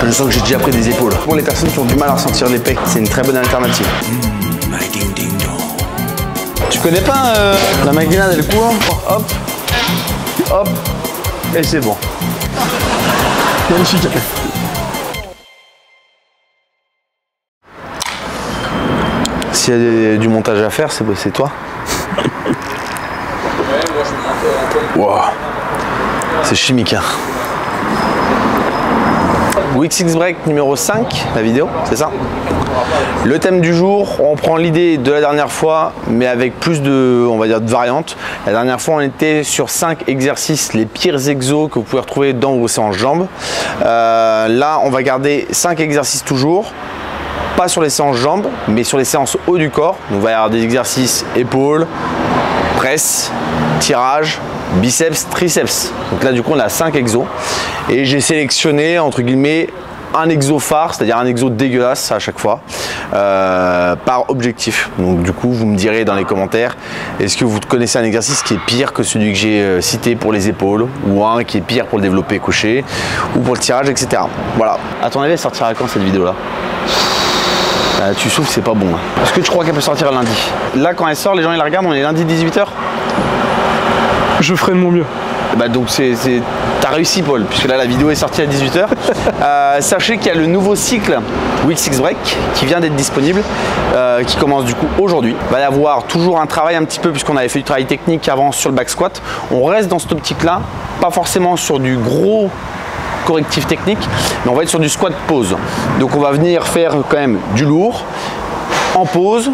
Je sens que j'ai déjà pris des épaules. Pour les personnes qui ont du mal à ressentir les pecs, c'est une très bonne alternative. Tu connais pas la maquinade et le cours? Hop, hop, et c'est bon. Magnifique. S'il y a du montage à faire, c'est toi. Wow. C'est chimique, hein. Week 6 Break numéro 5, la vidéo, c'est ça. Le thème du jour, on prend l'idée de la dernière fois, mais avec plus de, on va dire, de variantes. La dernière fois, on était sur 5 exercices, les pires exos que vous pouvez retrouver dans vos séances jambes. Là, on va garder 5 exercices toujours. Pas sur les séances jambes, mais sur les séances haut du corps. Donc, il va y avoir des exercices épaules, presse, tirage, biceps, triceps. Donc là, du coup, on a 5 exos. Et j'ai sélectionné, entre guillemets, un exo phare, c'est-à-dire un exo dégueulasse à chaque fois, par objectif. Donc du coup, vous me direz dans les commentaires, est-ce que vous connaissez un exercice qui est pire que celui que j'ai cité pour les épaules, ou un qui est pire pour le développé couché, ou pour le tirage, etc. Voilà. À ton avis, elle sortira quand cette vidéo-là? Tu souffles, c'est pas bon. Est-ce que tu crois qu'elle peut sortir lundi? Là, quand elle sort, les gens ils la regardent, on est lundi 18 h. Je ferai de mon mieux. Bah donc t'as réussi, Paul, puisque là la vidéo est sortie à 18 h. Sachez qu'il y a le nouveau cycle Week 6 Break qui vient d'être disponible, qui commence du coup aujourd'hui. Il va y avoir toujours un travail un petit peu, puisqu'on avait fait du travail technique avant sur le back squat. On reste dans cette optique là, pas forcément sur du gros correctif technique, mais on va être sur du squat pause. Donc on va venir faire quand même du lourd en pause.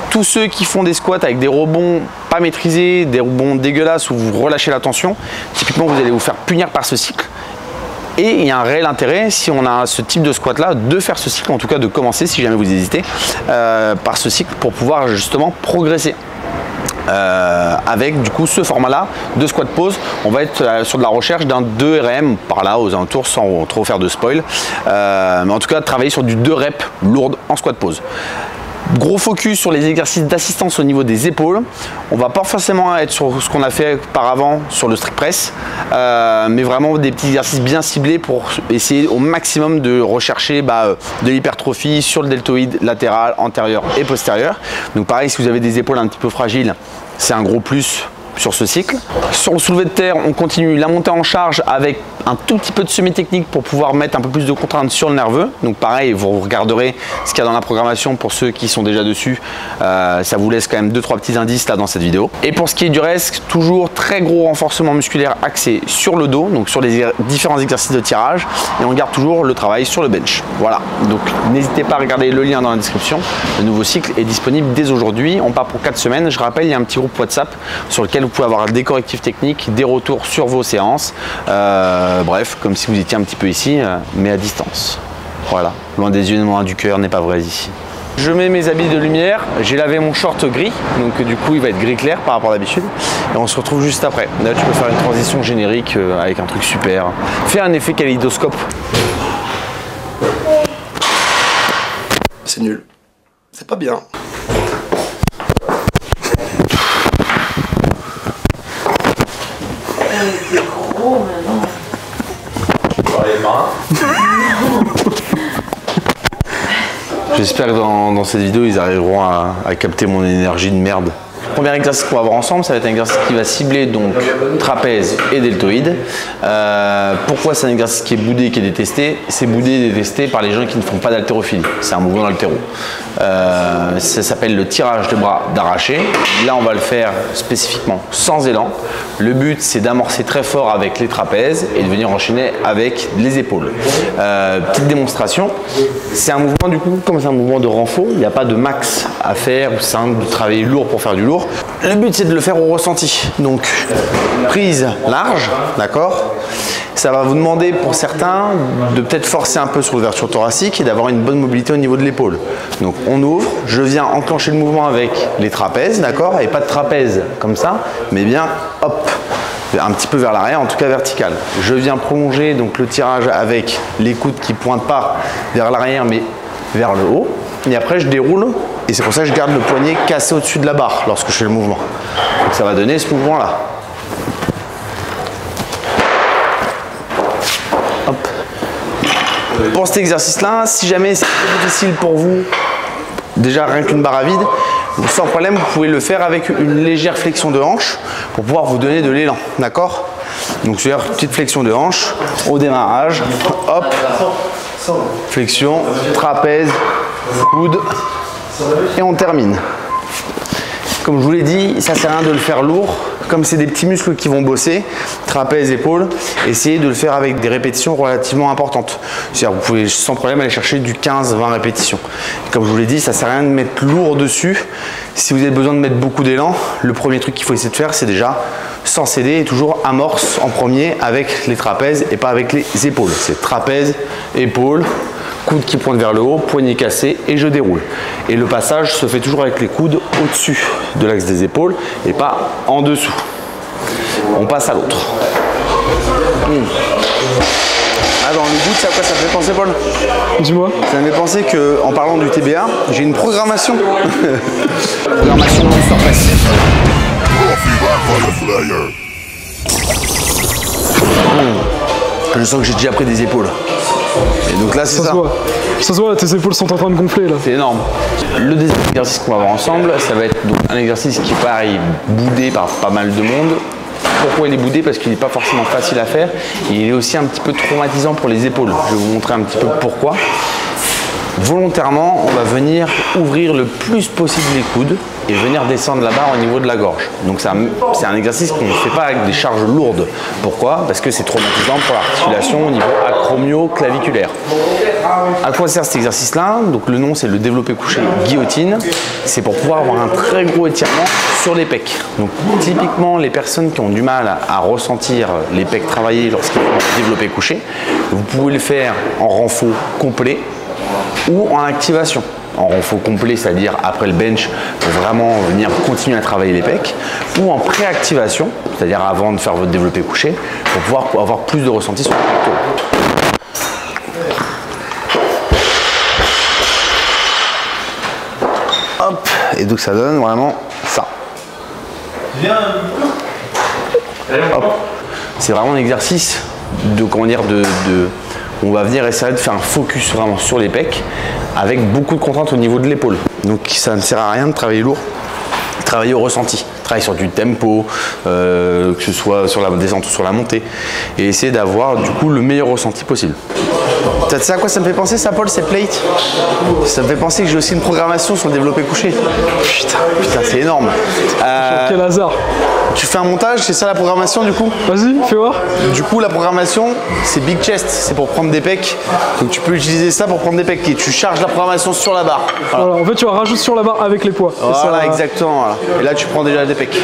Tous ceux qui font des squats avec des rebonds pas maîtrisés, des rebonds dégueulasses où vous relâchez la tension, typiquement vous allez vous faire punir par ce cycle. Et il y a un réel intérêt, si on a ce type de squat là, de faire ce cycle, en tout cas de commencer si jamais vous hésitez, par ce cycle pour pouvoir justement progresser. Avec du coup ce format là de squat pause, on va être sur de la recherche d'un 2 RM par là aux alentours sans trop faire de spoil, mais en tout cas travailler sur du 2 reps lourdes en squat pause. Gros focus sur les exercices d'assistance au niveau des épaules. On va pas forcément être sur ce qu'on a fait auparavant sur le strict press, mais vraiment des petits exercices bien ciblés pour essayer au maximum de rechercher de l'hypertrophie sur le deltoïde latéral, antérieur et postérieur. Donc pareil, si vous avez des épaules un petit peu fragiles, c'est un gros plus sur ce cycle. Sur le soulevé de terre, on continue la montée en charge avec un tout petit peu de semi-technique pour pouvoir mettre un peu plus de contraintes sur le nerveux. Donc pareil, vous regarderez ce qu'il y a dans la programmation pour ceux qui sont déjà dessus. Ça vous laisse quand même 2-3 petits indices là dans cette vidéo. Et pour ce qui est du reste, toujours très gros renforcement musculaire axé sur le dos, donc sur les différents exercices de tirage. Et on garde toujours le travail sur le bench. Voilà, donc n'hésitez pas à regarder le lien dans la description. Le nouveau cycle est disponible dès aujourd'hui. On part pour 4 semaines. Je rappelle, il y a un petit groupe WhatsApp sur lequel vous pouvez avoir des correctifs techniques, des retours sur vos séances. Bref, comme si vous étiez un petit peu ici, mais à distance. Voilà, loin des yeux, loin du cœur n'est pas vrai ici. Je mets mes habits de lumière, j'ai lavé mon short gris, donc du coup il va être gris clair par rapport à d'habitude. Et on se retrouve juste après. Là tu peux faire une transition générique avec un truc super. Fais un effet kaléidoscope. C'est nul. C'est pas bien. C'est gros maintenant. J'espère que dans cette vidéo, ils arriveront à capter mon énergie de merde. Le premier exercice qu'on va voir ensemble, ça va être un exercice qui va cibler donc trapèze et deltoïde. Pourquoi c'est un exercice qui est boudé et qui est détesté? C'est boudé et détesté par les gens qui ne font pas d'haltérophilie. C'est un mouvement d'haltéro. Ça s'appelle le tirage de bras d'arraché. Là, on va le faire spécifiquement sans élan. Le but, c'est d'amorcer très fort avec les trapèzes et de venir enchaîner avec les épaules. Petite démonstration. C'est un mouvement, du coup, comme c'est un mouvement de renfort, il n'y a pas de max à faire ou simple de travailler lourd pour faire du lourd. Le but, c'est de le faire au ressenti. Donc, prise large, d'accord? Ça va vous demander pour certains de peut-être forcer un peu sur l'ouverture thoracique et d'avoir une bonne mobilité au niveau de l'épaule. Donc on ouvre, je viens enclencher le mouvement avec les trapèzes, d'accord? Et pas de trapèze comme ça, mais bien hop, un petit peu vers l'arrière, en tout cas vertical. Je viens prolonger donc le tirage avec les coudes qui ne pointent pas vers l'arrière mais vers le haut. Et après je déroule et c'est pour ça que je garde le poignet cassé au-dessus de la barre lorsque je fais le mouvement. Donc ça va donner ce mouvement là. Pour cet exercice-là, si jamais c'est trop difficile pour vous, déjà rien qu'une barre à vide, sans problème, vous pouvez le faire avec une légère flexion de hanche pour pouvoir vous donner de l'élan, d'accord? Donc c'est-à-dire petite flexion de hanche au démarrage, hop, flexion, trapèze, coude, et on termine. Comme je vous l'ai dit, ça sert à rien de le faire lourd. Comme c'est des petits muscles qui vont bosser, trapèze, épaules, essayez de le faire avec des répétitions relativement importantes. C'est-à-dire vous pouvez sans problème aller chercher du 15-20 répétitions. Comme je vous l'ai dit, ça sert à rien de mettre lourd dessus. Si vous avez besoin de mettre beaucoup d'élan, le premier truc qu'il faut essayer de faire, c'est déjà sans céder et toujours amorce en premier avec les trapèzes et pas avec les épaules. C'est trapèze, épaules, coude qui pointe vers le haut, poignet cassé et je déroule. Et le passage se fait toujours avec les coudes au-dessus de l'axe des épaules et pas en dessous. On passe à l'autre. Ah, dans le goût, ça quoi ça fait penser, Paul? Dis-moi. Ça me fait penser qu'en parlant du TBA, j'ai une programmation. Programmation non-surface. Je sens que j'ai déjà pris des épaules. Et donc là, c'est ça. Ça se voit, tes épaules sont en train de gonfler là. C'est énorme. Le deuxième exercice qu'on va voir ensemble, ça va être donc un exercice qui est pareil, boudé par pas mal de monde. Pourquoi il est boudé? Parce qu'il n'est pas forcément facile à faire. Et il est aussi un petit peu traumatisant pour les épaules. Je vais vous montrer un petit peu pourquoi. Volontairement, on va venir ouvrir le plus possible les coudes et venir descendre la barre au niveau de la gorge. Donc c'est un exercice qu'on ne fait pas avec des charges lourdes. Pourquoi? Parce que c'est traumatisant pour l'articulation au niveau acromio-claviculaire. À quoi sert cet exercice-là? Donc le nom c'est le développé couché guillotine. C'est pour pouvoir avoir un très gros étirement sur les pecs. Donc typiquement les personnes qui ont du mal à ressentir les pecs travailler lorsqu'ils font le développé couché, vous pouvez le faire en renfort complet ou en activation. En renfort complet, c'est-à-dire après le bench, pour vraiment venir continuer à travailler les pecs, ou en préactivation, c'est-à-dire avant de faire votre développé couché, pour pouvoir avoir plus de ressenti sur les pectoraux. Hop, et donc ça donne vraiment ça. Hop. C'est vraiment un exercice de, comment dire, on va venir essayer de faire un focus vraiment sur les pecs avec beaucoup de contraintes au niveau de l'épaule. Donc ça ne sert à rien de travailler lourd, travailler au ressenti, travailler sur du tempo, que ce soit sur la descente ou sur la montée, et essayer d'avoir du coup le meilleur ressenti possible. Tu sais à quoi ça me fait penser ça, Paul, ces plates? Ça me fait penser que j'ai aussi une programmation sur le développé couché. Putain, c'est énorme. Quel hasard. Tu fais un montage, c'est ça la programmation du coup? Vas-y, fais voir. Du coup, la programmation, c'est big chest, c'est pour prendre des pecs. Donc tu peux utiliser ça pour prendre des pecs et tu charges la programmation sur la barre. Voilà, en fait, tu rajoutes sur la barre avec les poids. Voilà, ça... exactement. Voilà. Et là, tu prends déjà des pecs.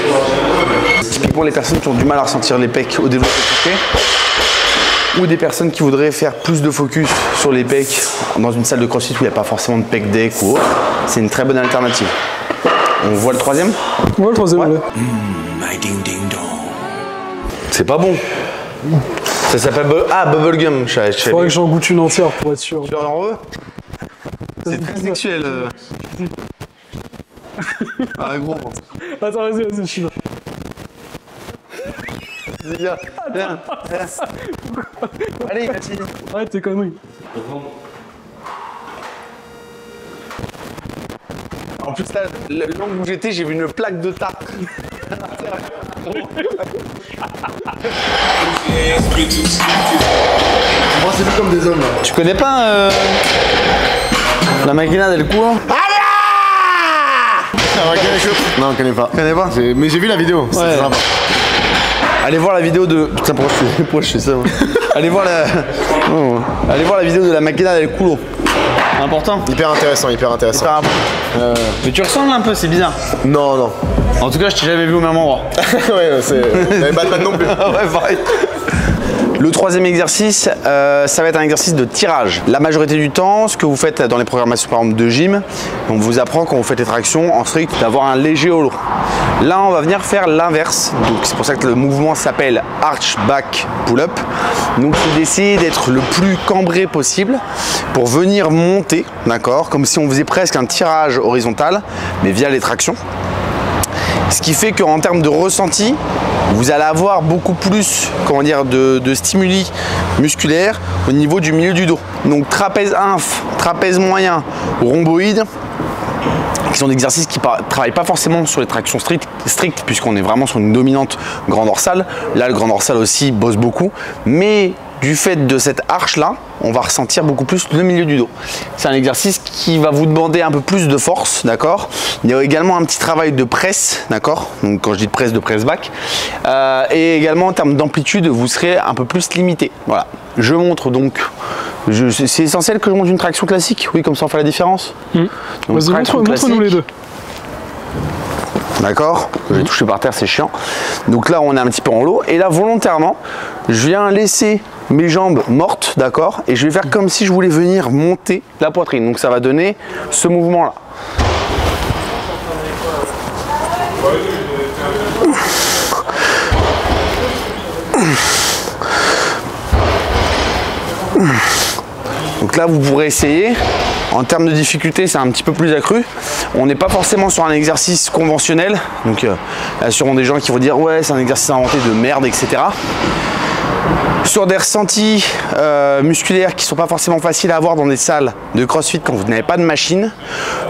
Typiquement, les personnes qui ont du mal à ressentir les pecs au développé couché, ou des personnes qui voudraient faire plus de focus sur les pecs dans une salle de crossfit où il n'y a pas forcément de pec deck ou autre, c'est une très bonne alternative. On voit le troisième? Ouais, le troisième, ouais. C'est pas bon. Ça s'appelle bubblegum. Faudrait que j'en goûte une entière pour être sûr. Tu en veux? C'est très sexuel. Ah gros. Attends, vas-y, je suis là. Viens. Allez, Mathilde. Arrête tes conneries. En plus là, l'angle où j'étais, j'ai vu une plaque de tarte. Moi, c'est plus comme des hommes là. Tu connais pas la Máquina del Culo? Non, on connaît pas. Tu connais pas? Mais j'ai vu la vidéo. C'est Ouais. sympa. Allez voir la vidéo de. Putain, pourquoi je fais ça moi? Allez voir la vidéo de la Máquina del Culo. Important. Hyper intéressant, hyper intéressant. Mais tu ressembles un peu, c'est bizarre. Non, non. En tout cas, je t'ai jamais vu au même endroit. Ouais, c'est. Mais Batman non plus. Ouais, pareil. Le troisième exercice, ça va être un exercice de tirage. La majorité du temps, ce que vous faites dans les programmations par exemple de gym, on vous apprend quand vous faites les tractions en strict d'avoir un léger holo. Là, on va venir faire l'inverse. Donc c'est pour ça que le mouvement s'appelle Arch Back Pull-Up. Donc c'est d'essayer d'être le plus cambré possible pour venir monter, d'accord, comme si on faisait presque un tirage horizontal, mais via les tractions. Ce qui fait qu'en termes de ressenti, vous allez avoir beaucoup plus, comment dire, de stimuli musculaires au niveau du milieu du dos. Donc trapèze inf, trapèze moyen, rhomboïde, qui sont des exercices qui ne travaillent pas forcément sur les tractions strictes puisqu'on est vraiment sur une dominante grand dorsale. Là, le grand dorsal aussi bosse beaucoup, mais du fait de cette arche là, on va ressentir beaucoup plus le milieu du dos. C'est un exercice qui va vous demander un peu plus de force, d'accord. Il y a également un petit travail de presse, d'accord. Donc quand je dis de press back, et également en termes d'amplitude, vous serez un peu plus limité. Voilà. Je montre donc. C'est essentiel que je monte une traction classique. Oui, comme ça on fait la différence. Vas-y, montre-nous les deux. D'accord, j'ai touché par terre, c'est chiant. Donc là, on est un petit peu en lot. Et là, volontairement, je viens laisser mes jambes mortes, d'accord. Et je vais faire comme si je voulais venir monter la poitrine. Donc ça va donner ce mouvement-là. Donc là, vous pourrez essayer. En termes de difficulté, c'est un petit peu plus accru. On n'est pas forcément sur un exercice conventionnel. Donc, il y a sûrement des gens qui vont dire ouais, c'est un exercice inventé de merde, etc. Sur des ressentis musculaires qui ne sont pas forcément faciles à avoir dans des salles de crossfit quand vous n'avez pas de machine,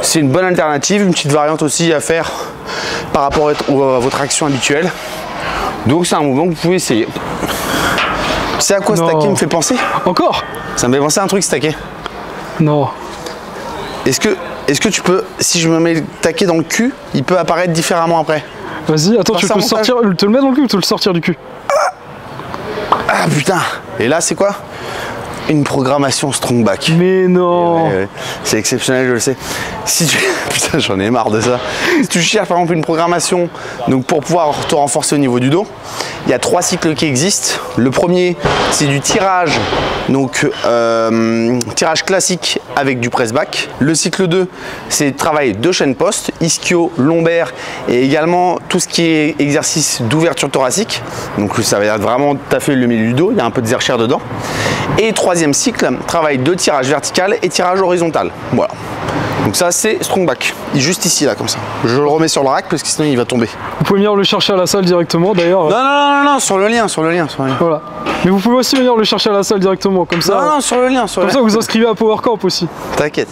c'est une bonne alternative, une petite variante aussi à faire par rapport à votre action habituelle. Donc, c'est un mouvement que vous pouvez essayer. C'est à quoi stacker me fait penser? Encore? Ça me fait penser à un truc stacké. Non. Est-ce que tu peux, si je me mets le taquet dans le cul, il peut apparaître différemment après? Vas-y, attends, tu peux te le mettre dans le cul ou te le sortir du cul? Ah putain! Et là, c'est quoi? Une programmation strong back. Mais non! Ouais. C'est exceptionnel, je le sais. Si tu... Putain, j'en ai marre de ça. Si tu cherches par exemple une programmation donc pour pouvoir te renforcer au niveau du dos, il y a 3 cycles qui existent. Le premier, c'est du tirage, donc tirage classique avec du press back. Le cycle 2, c'est travail de chaîne poste, ischio, lombaire et également tout ce qui est exercice d'ouverture thoracique. Donc ça va être vraiment taffer le milieu du dos, il y a un peu de zercher dedans. Et troisième cycle, travail de tirage vertical et tirage horizontal. Voilà. Donc ça c'est strong back, juste ici là comme ça. Je le remets sur le rack parce que sinon il va tomber. Vous pouvez venir le chercher à la salle directement d'ailleurs. Non, sur le lien. Voilà. Mais vous pouvez aussi venir le chercher à la salle directement comme ça. Non, sur le lien. Comme ça vous vous inscrivez à Power Camp aussi. T'inquiète.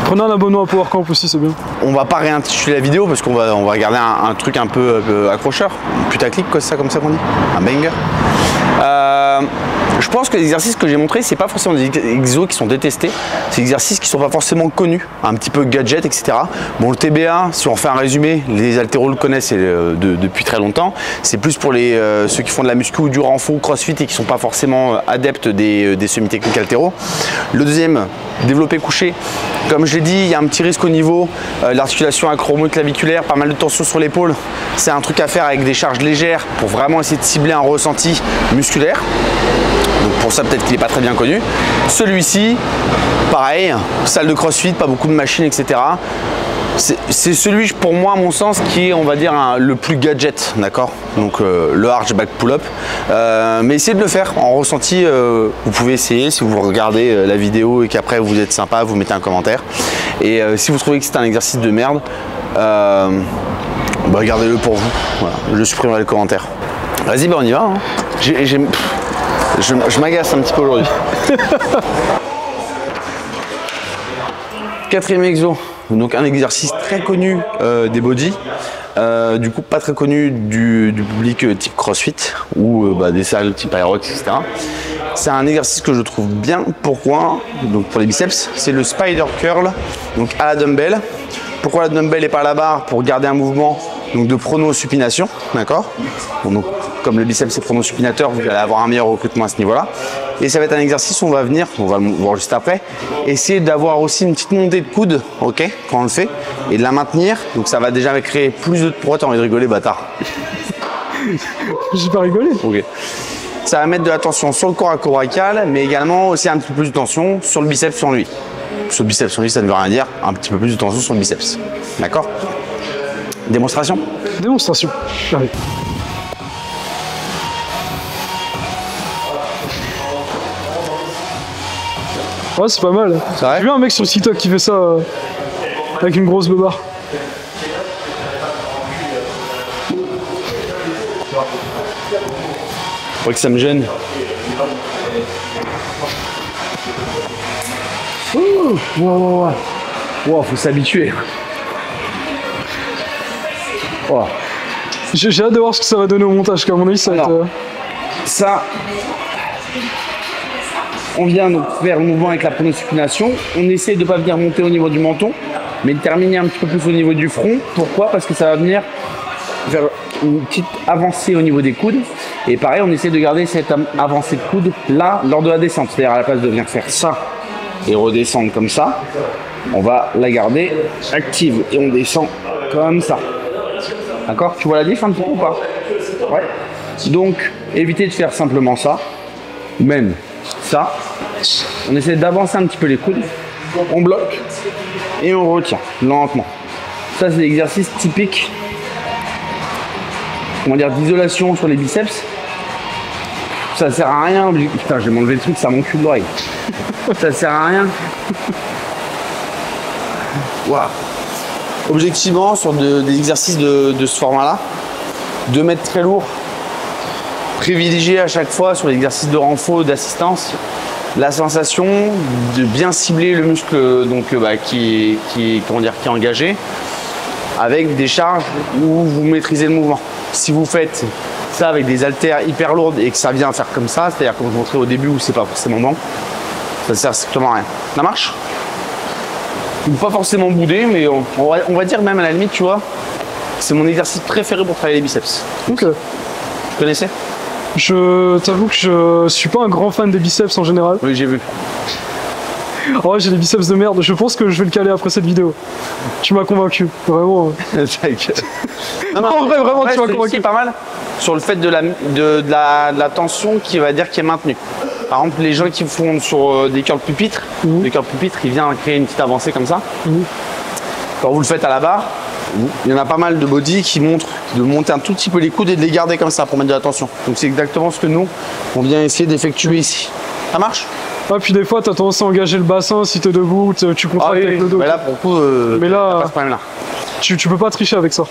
Prenez un abonnement à Power Camp aussi, c'est bien. On va pas réintituler la vidéo parce qu'on va regarder un truc un peu accrocheur, putaclic quoi, c'est ça comme ça qu'on dit, un banger. Je pense que les exercices que j'ai montrés, c'est pas forcément des exos qui sont détestés, c'est des exercices qui sont pas forcément connus, un petit peu gadget, etc. Bon, le TBA, si on fait un résumé, les haltéros le connaissent depuis très longtemps. C'est plus pour ceux qui font de la muscu ou du renfort ou crossfit et qui sont pas forcément adeptes des semi-techniques haltéros. Le deuxième, développé couché. Comme je l'ai dit, il y a un petit risque au niveau de l'articulation acromioclaviculaire, pas mal de tension sur l'épaule. C'est un truc à faire avec des charges légères pour vraiment essayer de cibler un ressenti musculaire. Donc pour ça, peut-être qu'il n'est pas très bien connu. Celui-ci, pareil, salle de crossfit, pas beaucoup de machines, etc. C'est celui, pour moi, à mon sens, qui est, on va dire, le plus gadget, d'accord. Donc le arch back pull-up. Mais essayez de le faire en ressenti. Vous pouvez essayer si vous regardez la vidéo et qu'après vous êtes sympa, vous mettez un commentaire. Et si vous trouvez que c'est un exercice de merde, gardez-le pour vous. Voilà. Je supprimerai le commentaire. Vas-y, on y va. Hein. Je m'agace un petit peu aujourd'hui. Quatrième exo. Donc un exercice très connu des body, du coup pas très connu du public type CrossFit ou des salles type Aerox, etc. C'est un exercice que je trouve bien. Pourquoi? Donc pour les biceps, c'est le spider curl, donc à la dumbbell. Pourquoi la dumbbell et pas la barre? Pour garder un mouvement donc de pronosupination, d'accord. Donc comme le biceps c'est pronosupinateur, vous allez avoir un meilleur recrutement à ce niveau-là. Et ça va être un exercice où on va venir, on va le voir juste après, essayer d'avoir aussi une petite montée de coude, ok, quand on le fait, et de la maintenir. Donc ça va déjà créer plus de... Pourquoi t'as envie de rigoler, bâtard? J'ai pas rigolé. Ok. Ça va mettre de la tension sur le corps acrobrachial, mais également aussi un petit peu plus de tension sur le biceps sur lui. Sur le biceps sur lui, ça ne veut rien dire. Un petit peu plus de tension sur le biceps. D'accord? Démonstration? Démonstration. Allez. Ouais, c'est pas mal. J'ai vu un mec sur le TikTok qui fait ça avec une grosse beubare. crois que ça me gêne. Wow, faut s'habituer. Wow. J'ai hâte de voir ce que ça va donner au montage, qu'à mon avis ça va être... Ça, on vient donc faire le mouvement avec la pronosupination. On essaie de ne pas venir monter au niveau du menton, mais de terminer un petit peu plus au niveau du front. Pourquoi? Parce que ça va venir faire une petite avancée au niveau des coudes. Et pareil, on essaie de garder cette avancée de coude là, lors de la descente. C'est-à-dire à la place de venir faire ça et redescendre comme ça, on va la garder active et on descend comme ça. D'accord? Tu vois la diff un petit peu ou pas? Ouais. Donc, évitez de faire simplement ça, même ça. On essaie d'avancer un petit peu les coudes, on bloque et on retient lentement. Ça, c'est l'exercice typique, comment dire, d'isolation sur les biceps. Ça sert à rien. Putain, je vais m'enlever le truc, ça m'encule l'oreille. Ça sert à rien. Waouh. Objectivement, sur des exercices de ce format-là, 2 mètres très lourds, privilégier à chaque fois sur l'exercice de renfort, d'assistance, la sensation de bien cibler le muscle donc, qui est engagé, avec des charges où vous maîtrisez le mouvement. Si vous faites ça avec des haltères hyper lourdes et que ça vient faire comme ça, c'est-à-dire comme je montrais au début où c'est pas forcément bon, ça sert strictement à rien. Ça marche? Pas forcément boudé, mais on va dire même à la limite, tu vois, c'est mon exercice préféré pour travailler les biceps. Ok. Tu connaissais? Je t'avoue que je suis pas un grand fan des biceps en général. Oui, j'ai vu. Oh ouais, j'ai des biceps de merde. Je pense que je vais le caler après cette vidéo. Tu m'as convaincu, vraiment. non, en vrai, vraiment, tu m'as convaincu. Pas mal sur le fait de la tension qui va dire qui est maintenue. Par exemple, les gens qui font sur des curls pupitres, le curl pupitre, il vient créer une petite avancée comme ça. Quand vous le faites à la barre, il y en a pas mal de body qui montrent de monter un tout petit peu les coudes et de les garder comme ça pour mettre de la tension. Donc c'est exactement ce que nous, on vient essayer d'effectuer ici. Ça marche? Ah, puis des fois, tu as tendance à engager le bassin si tu es debout, tu contractes avec le dos. Mais là, pour le coup, mais là, pas ce problème-là. Tu peux pas tricher avec ça.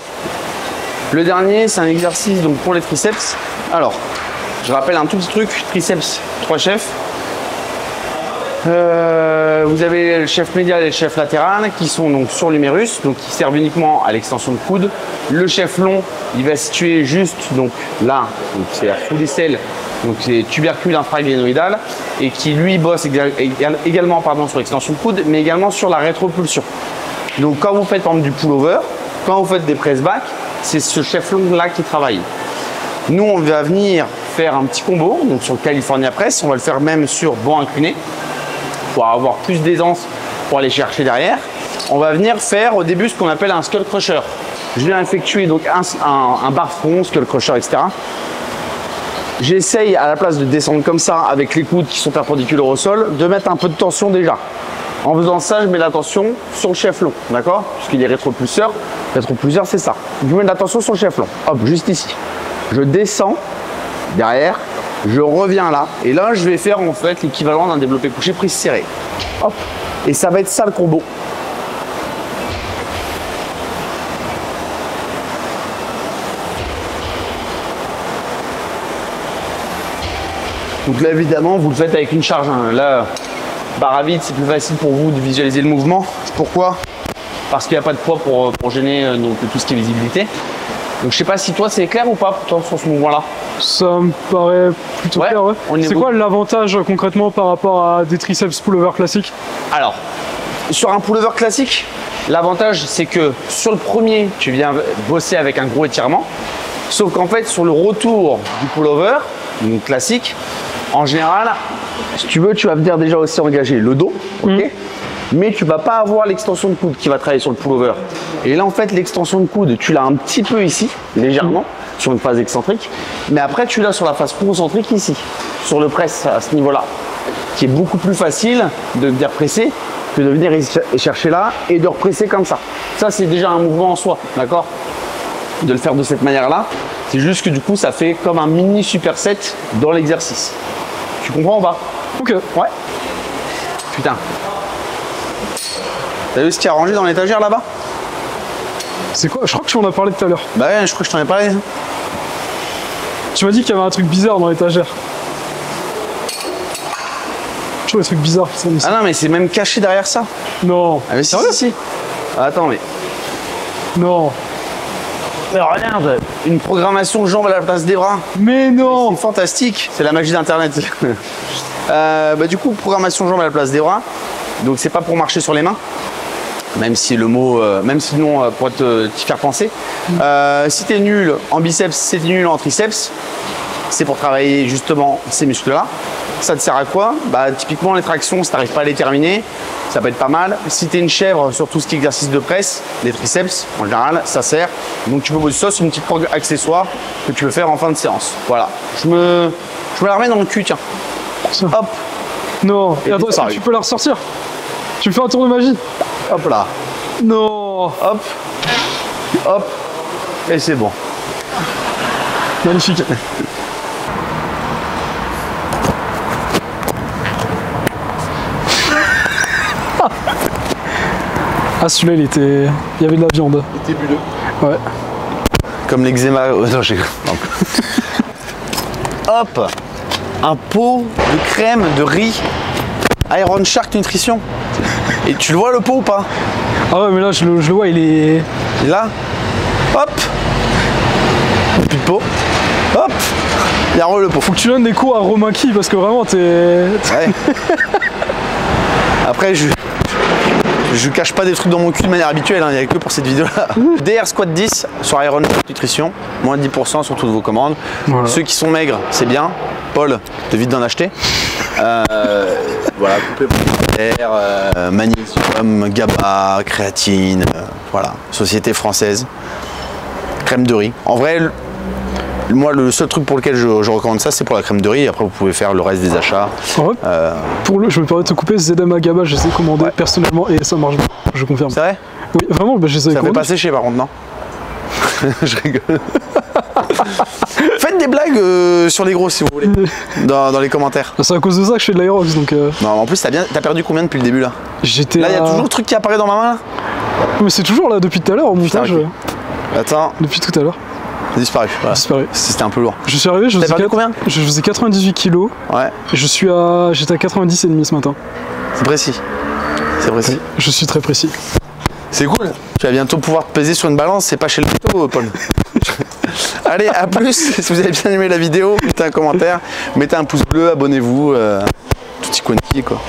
Le dernier, c'est un exercice donc, pour les triceps. Alors, je rappelle un tout petit truc, triceps 3 chefs. Vous avez le chef médial et le chef latéral qui sont donc sur l'humérus, donc qui servent uniquement à l'extension de coude. Le chef long, il va se situer juste donc là, c'est sous l'aisselle, donc c'est tubercule infraglénoïdal et qui lui bosse également sur l'extension de coude, mais également sur la rétropulsion. Donc quand vous faites par exemple du pullover, quand vous faites des press back, c'est ce chef long là qui travaille. Nous, on va venir faire un petit combo, donc sur le California Press, on va le faire même sur banc incliné pour avoir plus d'aisance pour aller chercher derrière. On va venir faire au début ce qu'on appelle un skull crusher. Je viens effectuer donc un bar front, skull crusher, etc. J'essaye à la place de descendre comme ça avec les coudes qui sont perpendiculaires au sol, de mettre un peu de tension déjà. En faisant ça, je mets la tension sur le chef long, d'accord? Puisqu'il est rétropulseur. Rétropulseur, c'est ça. Je mets de la tension sur le chef long. Hop, juste ici. Je descends derrière, je reviens là, et là je vais faire en fait l'équivalent d'un développé couché prise serrée. Hop, et ça va être ça le combo. Donc là évidemment vous le faites avec une charge. Hein. Là, barre à vide, c'est plus facile pour vous de visualiser le mouvement. Pourquoi? Parce qu'il n'y a pas de poids pour gêner donc, tout ce qui est visibilité. Donc je sais pas si toi c'est clair ou pas pour toi sur ce mouvement-là. Ça me paraît plutôt clair, ouais. C'est quoi l'avantage concrètement par rapport à des triceps pullover classiques? Alors, sur un pullover classique, l'avantage c'est que sur le premier, tu viens bosser avec un gros étirement. Sauf qu'en fait, sur le retour du pullover, donc classique, en général, si tu veux, tu vas venir déjà aussi engager le dos, ok? Mais tu vas pas avoir l'extension de coude qui va travailler sur le pullover. Et là, en fait, l'extension de coude, tu l'as un petit peu ici, légèrement, sur une phase excentrique. Mais après, tu l'as sur la phase concentrique ici, sur le press à ce niveau-là, qui est beaucoup plus facile de venir presser que de venir chercher là et de represser comme ça. Ça, c'est déjà un mouvement en soi, d'accord? De le faire de cette manière-là. C'est juste que du coup, ça fait comme un mini superset dans l'exercice. Tu comprends ou pas? Ok. Ouais. Putain. T'as vu ce qu'il y a rangé dans l'étagère là-bas? C'est quoi? Je crois que tu en as parlé tout à l'heure. Bah ouais, je crois que je t'en ai parlé. Tu m'as dit qu'il y avait un truc bizarre dans l'étagère. Toujours des trucs bizarres qui sont ici. Ah non, mais c'est même caché derrière ça. Non. Ah mais si, si. Attends, mais... Non. Mais regarde, une programmation jambes à la place des bras. Mais non. C'est fantastique. C'est la magie d'Internet. Bah, du coup, programmation jambes à la place des bras. Donc c'est pas pour marcher sur les mains. Même si le mot, même si le nom pourrait t'y faire penser. Si t'es nul en biceps, si t'es nul en triceps, c'est pour travailler justement ces muscles-là. Ça te sert à quoi? Bah typiquement les tractions, si t'arrives pas à les terminer, ça peut être pas mal. Si t'es une chèvre sur tout ce qui est exercice de presse, les triceps en général, ça sert. Donc tu peux poser ça, c'est une petite accessoire que tu peux faire en fin de séance. Voilà. Je me la remets dans le cul, tiens. Ça. Hop. Non. Et attends, est-ce que tu peux la ressortir? Tu me fais un tour de magie? Hop là. Non. Hop. Hop. Et c'est bon. Magnifique. Ah celui-là il était... Il y avait de la viande. Il était bulleux. Ouais. Comme l'eczéma. Non, j'ai... Hop. Un pot de crème de riz Iron Shark Nutrition. Et tu le vois le pot ou pas? Ah ouais mais là je le vois, il est... Et là, hop. Plus de pot. Hop. Il y a le pot. Faut que tu donnes des cours à Romain Ki parce que vraiment t'es... Ouais. Après je cache pas des trucs dans mon cul de manière habituelle, hein, il n'y a que pour cette vidéo là. DR Squat 10 sur Iron Nutrition, moins de 10% sur toutes vos commandes. Voilà. Ceux qui sont maigres, c'est bien. Paul, t'évites d'en acheter. Voilà, complémentaire, magnésium, GABA, créatine, voilà, société française. Crème de riz. En vrai, moi, le seul truc pour lequel je recommande ça, c'est pour la crème de riz. Après, vous pouvez faire le reste des achats. Ouais. Je me permets de te couper, Zedama GABA, je les ai commandés personnellement et ça marche bien, je confirme. C'est vrai? Oui, vraiment, je les ai commandés. Ça fait pas sécher par contre, non? Je rigole. Faites des blagues sur les gros si vous voulez, dans les commentaires. C'est à cause de ça que je fais de l'aérox donc... Non, en plus, t'as perdu combien depuis le début là? J'étais là, il y a toujours le truc qui apparaît dans ma main là. Mais c'est toujours là depuis tout à l'heure au montage. Okay. Attends. Depuis tout à l'heure. Disparu. Voilà. Disparu. C'était un peu lourd. Je suis arrivé, je faisais 98 kilos. Ouais. Et j'étais à 90,5 ce matin. C'est précis. C'est précis. Oui, je suis très précis. C'est cool. Tu vas bientôt pouvoir te peser sur une balance, c'est pas chez le plateau, Paul. Allez, à plus. Si vous avez bien aimé la vidéo, mettez un commentaire, mettez un pouce bleu, abonnez-vous. Tutti quanti quoi.